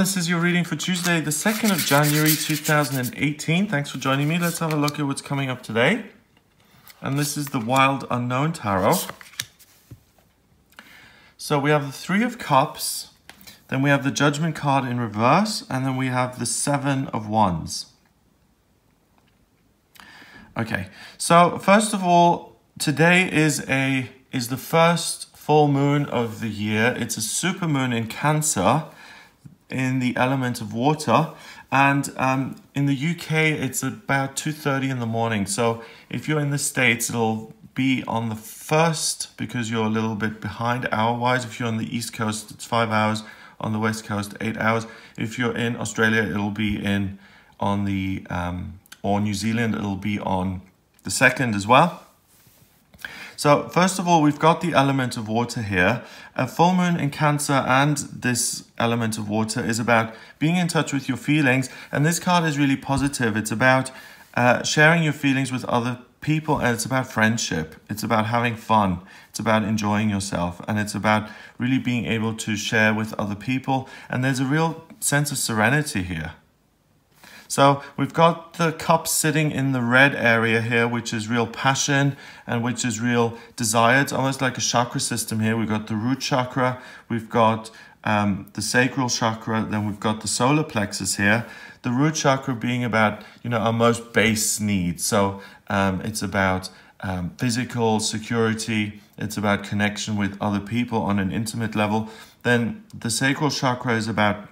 This is your reading for Tuesday, the 2nd of January 2018. Thanks for joining me. Let's have a look at what's coming up today. And this is the Wild Unknown Tarot. So we have the Three of Cups, then we have the Judgment card in reverse, and then we have the Seven of Wands. Okay, so first of all, today is the first full moon of the year. It's a super moon in Cancer, in the element of water, and in the UK it's about 2:30 in the morning. So if you're in the States, it'll be on the 1st because you're a little bit behind hour-wise. If you're on the East Coast, it's 5 hours. On the West Coast, 8 hours. If you're in Australia, it'll be on the or New Zealand, it'll be on the 2nd as well. So first of all, we've got the element of water here. A full moon in Cancer and this element of water is about being in touch with your feelings. And this card is really positive. It's about sharing your feelings with other people, and it's about friendship. It's about having fun. It's about enjoying yourself. And it's about really being able to share with other people. And there's a real sense of serenity here. So we've got the cups sitting in the red area here, which is real passion and which is real desire. It's almost like a chakra system here. We've got the root chakra, we've got the sacral chakra, then we've got the solar plexus here. The root chakra being about, our most base needs. So it's about physical security. It's about connection with other people on an intimate level. Then the sacral chakra is about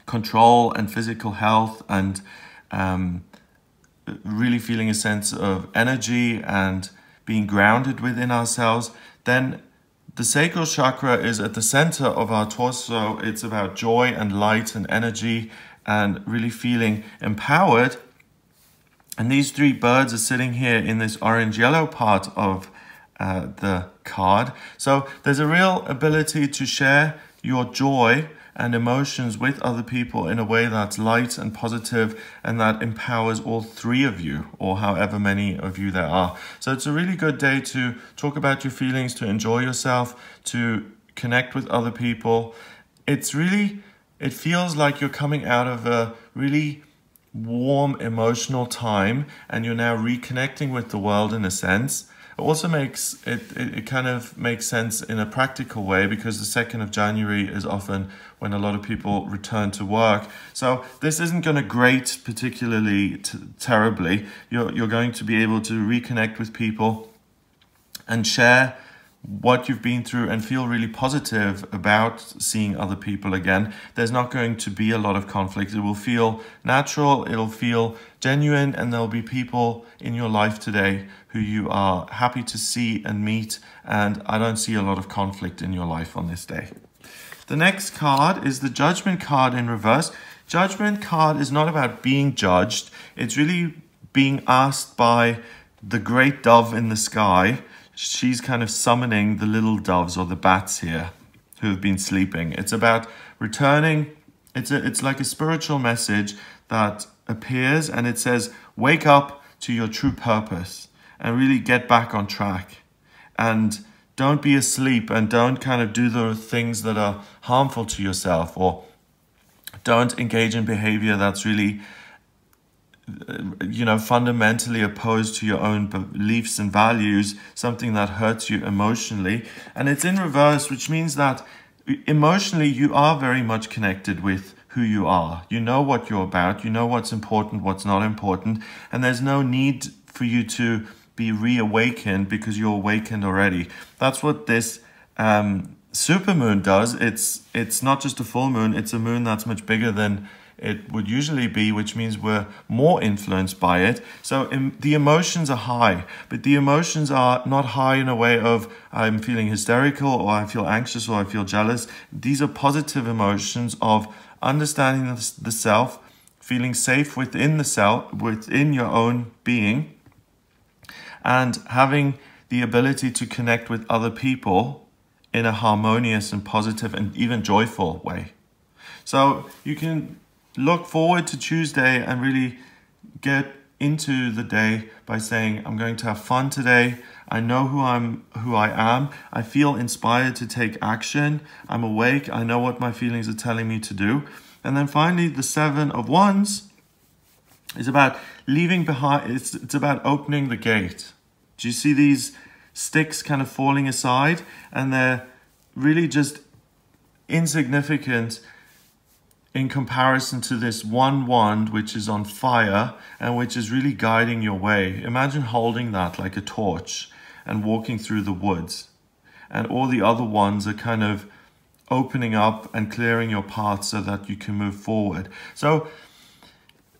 control and physical health and really feeling a sense of energy and being grounded within ourselves. Then the sacral chakra is at the center of our torso. It's about joy and light and energy and really feeling empowered. And these three birds are sitting here in this orange-yellow part of the card. So there's a real ability to share your joy and emotions with other people in a way that's light and positive and that empowers all three of you, or however many of you there are. So it's a really good day to talk about your feelings, to enjoy yourself, to connect with other people. It feels like you're coming out of a really warm emotional time and you're now reconnecting with the world in a sense. It also makes it kind of makes sense in a practical way because the 2nd of January is often when a lot of people return to work. So this isn't going to grate particularly terribly. You're going to be able to reconnect with people and share what you've been through and feel really positive about seeing other people again. There's not going to be a lot of conflict. It will feel natural, it'll feel genuine, and there'll be people in your life today who you are happy to see and meet, and I don't see a lot of conflict in your life on this day. The next card is the Judgment card in reverse. Judgment card is not about being judged. It's really being asked by the great dove in the sky. She's kind of summoning the little doves or the bats here who have been sleeping. It's about returning. It's like a spiritual message that appears and it says, wake up to your true purpose and really get back on track. And don't be asleep and don't kind of do the things that are harmful to yourself, or don't engage in behavior that's really fundamentally opposed to your own beliefs and values, something that hurts you emotionally. And it's in reverse, which means that emotionally you are very much connected with who you are. You know what you're about, you know what's important, what's not important, and there's no need for you to be reawakened because you're awakened already. That's what this supermoon does. It's not just a full moon, it's a moon that's much bigger than it would usually be, which means we're more influenced by it. So the emotions are high, but the emotions are not high in a way of I'm feeling hysterical or I feel anxious or I feel jealous. These are positive emotions of understanding the self, feeling safe within the self, within your own being, and having the ability to connect with other people in a harmonious and positive and even joyful way. So you can look forward to Tuesday and really get into the day by saying, I'm going to have fun today. I know who I am. I feel inspired to take action. I'm awake. I know what my feelings are telling me to do. And then finally, the 7 of Wands is about leaving behind, it's about opening the gate. Do you see these sticks kind of falling aside? And they're really just insignificant in comparison to this one wand, which is on fire and which is really guiding your way. Imagine holding that like a torch and walking through the woods. And all the other wands are kind of opening up and clearing your path so that you can move forward. So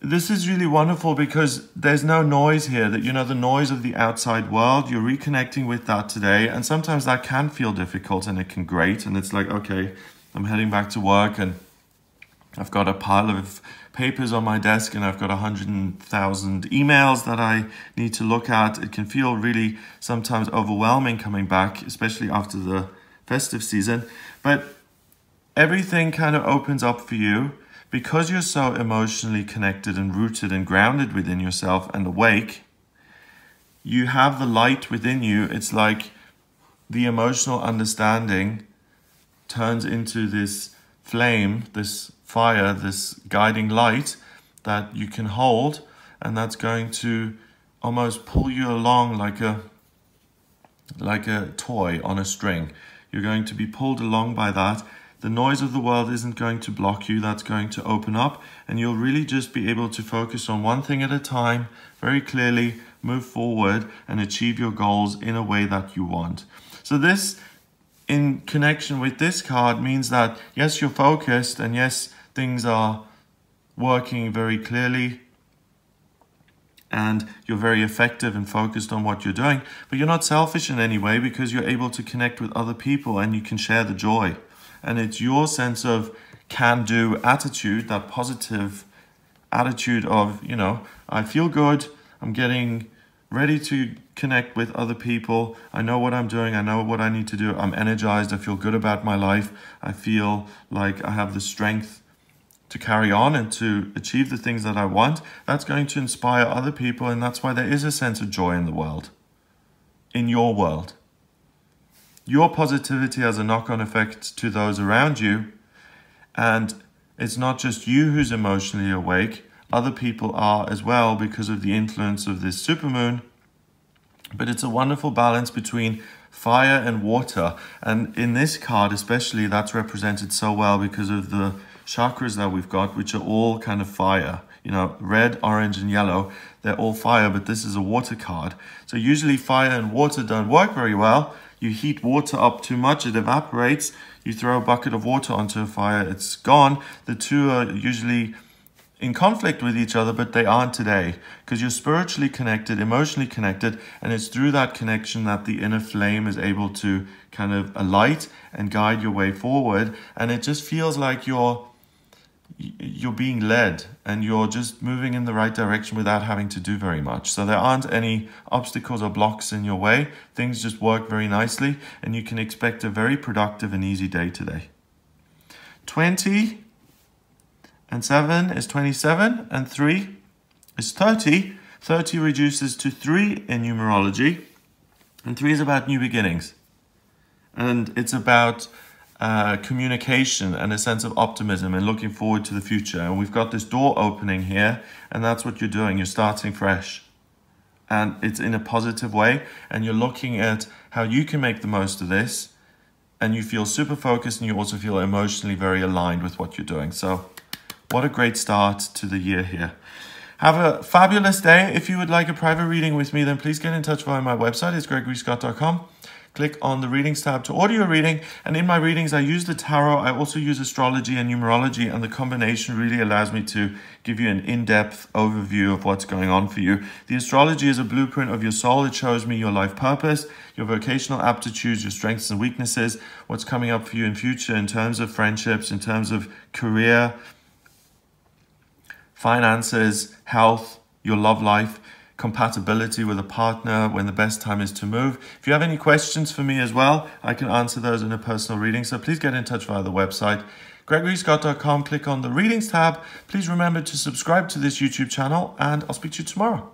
this is really wonderful because there's no noise here, that, you know, the noise of the outside world, you're reconnecting with that today. And sometimes that can feel difficult and it can grate. And it's like, okay, I'm heading back to work and I've got a pile of papers on my desk and I've got 100,000 emails that I need to look at. It can feel really sometimes overwhelming coming back, especially after the festive season. But everything kind of opens up for you. Because you're so emotionally connected and rooted and grounded within yourself and awake, you have the light within you. It's like the emotional understanding turns into this flame, this fire, this guiding light that you can hold, and that's going to almost pull you along like a toy on a string. You're going to be pulled along by that. The noise of the world isn't going to block you, that's going to open up, and you'll really just be able to focus on one thing at a time, very clearly move forward and achieve your goals in a way that you want. So this, in connection with this card, means that yes, you're focused, and yes, things are working very clearly, and you're very effective and focused on what you're doing, but you're not selfish in any way because you're able to connect with other people and you can share the joy. And it's your sense of can-do attitude, that positive attitude of, you know, I feel good, I'm getting ready to connect with other people, I know what I'm doing, I know what I need to do, I'm energized, I feel good about my life, I feel like I have the strength to carry on and to achieve the things that I want. That's going to inspire other people, and that's why there is a sense of joy in the world, in your world. Your positivity has a knock-on effect to those around you, and it's not just you who's emotionally awake, other people are as well because of the influence of this supermoon. But it's a wonderful balance between fire and water, and in this card especially, that's represented so well because of the chakras that we've got, which are all kind of fire. You know, red, orange, and yellow, they're all fire, but this is a water card. So usually fire and water don't work very well. You heat water up too much, it evaporates. You throw a bucket of water onto a fire, it's gone. The two are usually in conflict with each other, but they aren't today because you're spiritually connected, emotionally connected, and it's through that connection that the inner flame is able to kind of alight and guide your way forward. And it just feels like you're being led and you're just moving in the right direction without having to do very much. So there aren't any obstacles or blocks in your way. Things just work very nicely and you can expect a very productive and easy day today. 20 and 7 is 27 and 3 is 30. 30 reduces to 3 in numerology, and 3 is about new beginnings. And it's about communication and a sense of optimism and looking forward to the future. And we've got this door opening here, and that's what you're doing. You're starting fresh. And it's in a positive way, and you're looking at how you can make the most of this, and you feel super focused, and you also feel emotionally very aligned with what you're doing. So what a great start to the year here. Have a fabulous day. If you would like a private reading with me, then please get in touch via my website. It's gregoryscott.com. Click on the readings tab to order your reading. And in my readings, I use the tarot. I also use astrology and numerology, and the combination really allows me to give you an in-depth overview of what's going on for you. The astrology is a blueprint of your soul. It shows me your life purpose, your vocational aptitudes, your strengths and weaknesses, what's coming up for you in future in terms of friendships, in terms of career, finances, health, your love life, compatibility with a partner, when the best time is to move. If you have any questions for me as well, I can answer those in a personal reading. So please get in touch via the website, gregoryscott.com. Click on the readings tab. Please remember to subscribe to this YouTube channel, and I'll speak to you tomorrow.